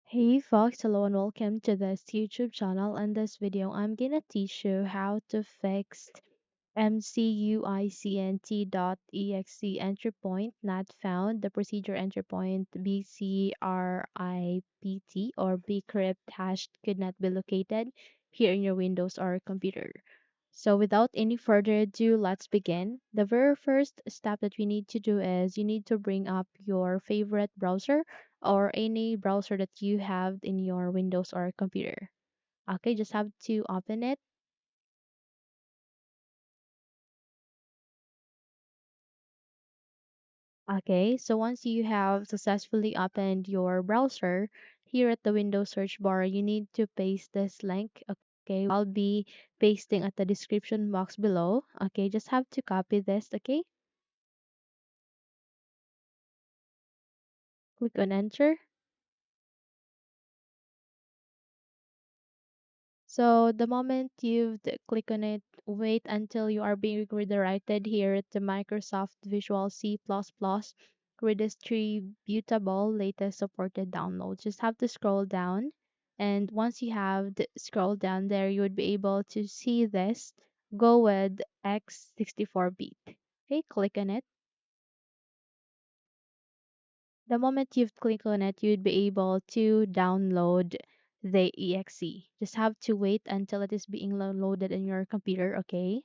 Hey folks, hello and welcome to this YouTube channel. In this video, I'm gonna teach you how to fix McUICnt.exe entry point not found, the procedure entry point BCrypt or BCryptHash could not be located here in your Windows or computer. So without any further ado, let's begin. The very first step that we need to do is you need to bring up your favorite browser or any browser that you have in your Windows or computer. Okay, just have to open it. Okay, so once you have successfully opened your browser, here at the Windows search bar, you need to paste this link. Okay, I'll be pasting at the description box below. Okay, just have to copy this. Okay, click on enter. So the moment you've click on it, wait until you are being redirected here at the Microsoft Visual C++ redistributable latest supported download. Just have to scroll down, and once you have scroll down there, you would be able to see this. Go with X64-bit. Okay, click on it. The moment you've clicked on it, you'd be able to download the exe. Just have to wait until it is being loaded in your computer, okay?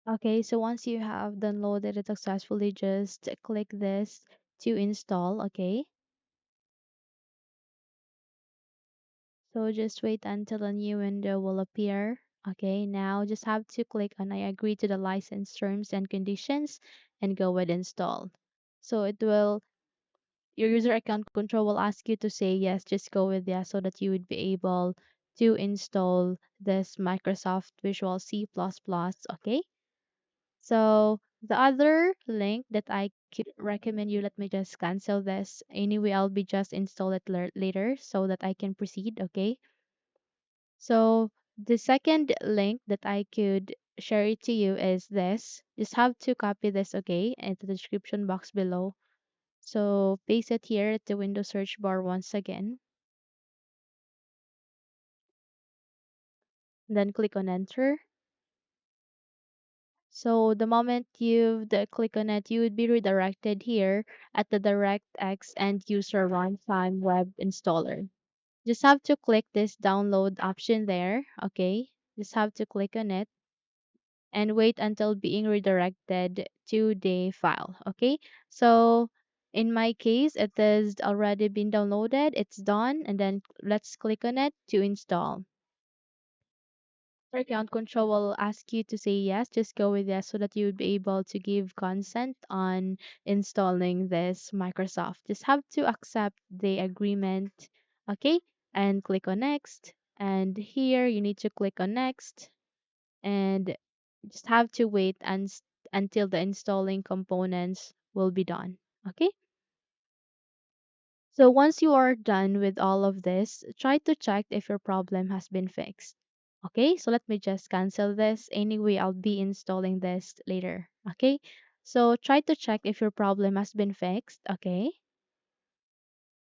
Okay, so once you have downloaded it successfully, just click this to install, okay? So just wait until a new window will appear. Okay, now just have to click on I agree to the license terms and conditions and go with install. So it will your user account control will ask you to say yes, just go with yes so that you would be able to install this Microsoft Visual C++, okay? So the other link that I could recommend you, let me just cancel this. Anyway, I'll be just install it later so that I can proceed, okay? So the second link that I could share it to you is this. Just have to copy this, okay, into the description box below. So paste it here at the Windows search bar once again. Then click on enter. So the moment you've click on it, you would be redirected here at the DirectX End User Runtime Web Installer. Just have to click this download option there, okay? Just have to click on it and wait until being redirected to the file, okay? So in my case, it has already been downloaded, it's done, and then let's click on it to install. Account control will ask you to say yes, just go with yes so that you would be able to give consent on installing this Microsoft. Just have to accept the agreement, okay? And click on next And here you need to click on next and just have to wait until the installing components will be done. Okay? So once you are done with all of this, try to check if your problem has been fixed. Okay, so let me just cancel this. Anyway, I'll be installing this later. Okay, so try to check if your problem has been fixed. Okay,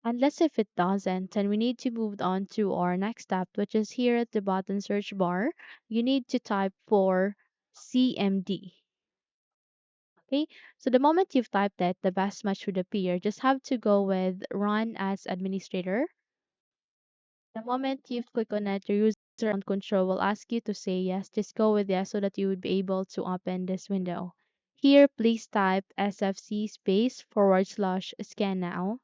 unless if it doesn't, then we need to move on to our next step, which is here at the bottom search bar. You need to type for CMD. Okay, so the moment you've typed it, the best match would appear. Just have to go with run as administrator. The moment you click on it, your user account control will ask you to say yes. Just go with yes so that you would be able to open this window. Here, please type sfc space forward slash scan now,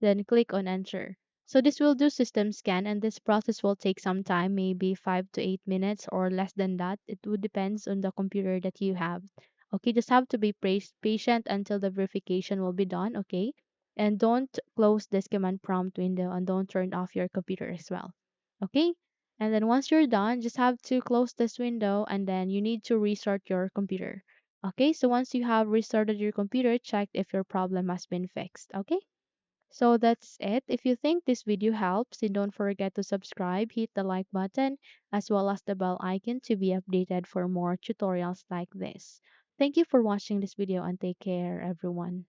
then click on enter. So this will do system scan and this process will take some time, maybe 5 to 8 minutes or less than that. It would depends on the computer that you have. Okay, just have to be patient until the verification will be done, okay? And don't close this command prompt window and don't turn off your computer as well. Okay? And then once you're done, just have to close this window and then you need to restart your computer. Okay, so once you have restarted your computer, check if your problem has been fixed. Okay? So that's it. If you think this video helps, then don't forget to subscribe, hit the like button, as well as the bell icon to be updated for more tutorials like this. Thank you for watching this video and take care, everyone.